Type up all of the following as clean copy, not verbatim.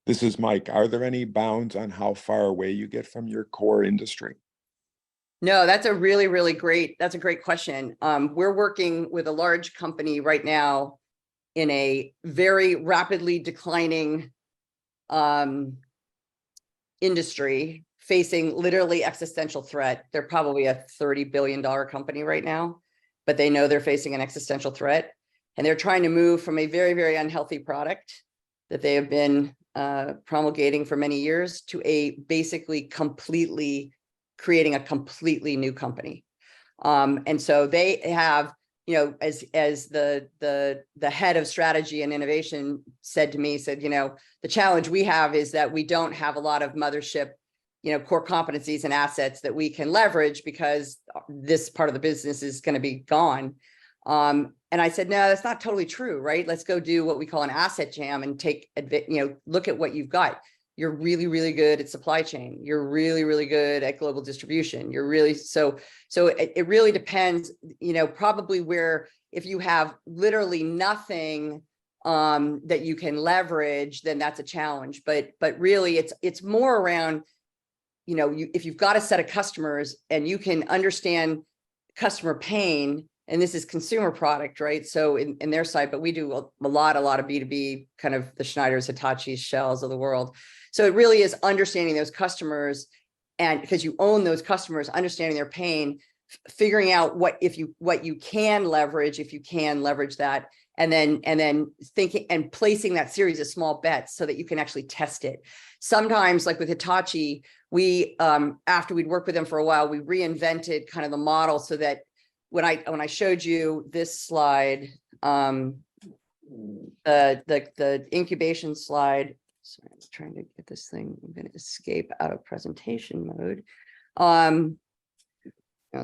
This is Mike. Are there any bounds on how far away you get from your core industry? No, that's a really great question. We're working with a large company right now in a very rapidly declining industry, facing literally existential threat. They're probably a $30 billion company right now, but they know they're facing an existential threat. And they're trying to move from a very unhealthy product that they have been promulgating for many years to a basically creating a completely new company. And so they have, as the head of strategy and innovation said to me, the challenge we have is that we don't have a lot of mothership, core competencies and assets that we can leverage because this part of the business is going to be gone. And I said, no, that's not totally true, right? Let's go do what we call an asset jam and look at what you've got. You're really good at supply chain. You're really good at global distribution. You're really, so it really depends, probably where, if you have literally nothing that you can leverage, then that's a challenge. But really it's more around, if you've got a set of customers and you can understand customer pain, and this is consumer product, right? So in their side, but we do a lot of B2B, kind of the Schneiders, Hitachis, Shells of the world. So it really is understanding those customers, and because you own those customers, understanding their pain, figuring out what you can leverage, if you can leverage that, and then thinking and placing that series of small bets so that you can actually test it. Sometimes, like with Hitachi, we after we'd worked with them for a while, we reinvented kind of the model so that when I showed you this slide, the incubation slide. Sorry, I'm trying to get this thing. I'm going to escape out of presentation mode. I'll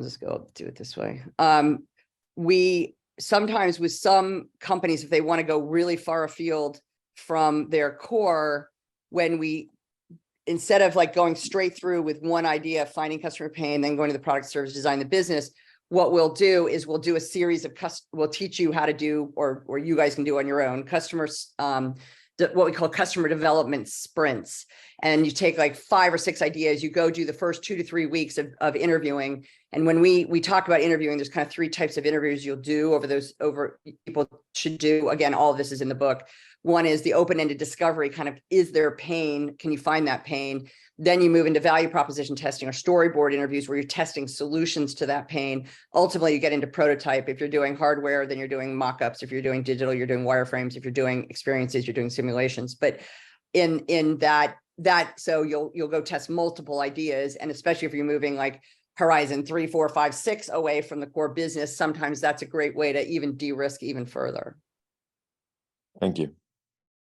just go do it this way. We sometimes, with some companies, if they want to go really far afield from their core, instead of like going straight through with one idea, finding customer pain, then going to the product, service, design the business, what we'll do is we'll do a series of we'll teach you how to do, or you guys can do on your own, customers, what we call customer development sprints. And you take like 5 or 6 ideas, you go do the first 2 to 3 weeks of interviewing. And when we talk about interviewing, there's kind of 3 types of interviews you'll do people should do. Again, all of this is in the book. One is the open-ended discovery, kind of, is there pain? Can you find that pain? Then you move into value proposition testing or storyboard interviews where you're testing solutions to that pain. Ultimately, you get into prototype. If you're doing hardware, then you're doing mock-ups. If you're doing digital, you're doing wireframes. If you're doing experiences, you're doing simulations. But in that, so you'll go test multiple ideas. And especially if you're moving like horizon 3, 4, 5, 6 away from the core business, sometimes that's a great way to even de-risk even further. Thank you.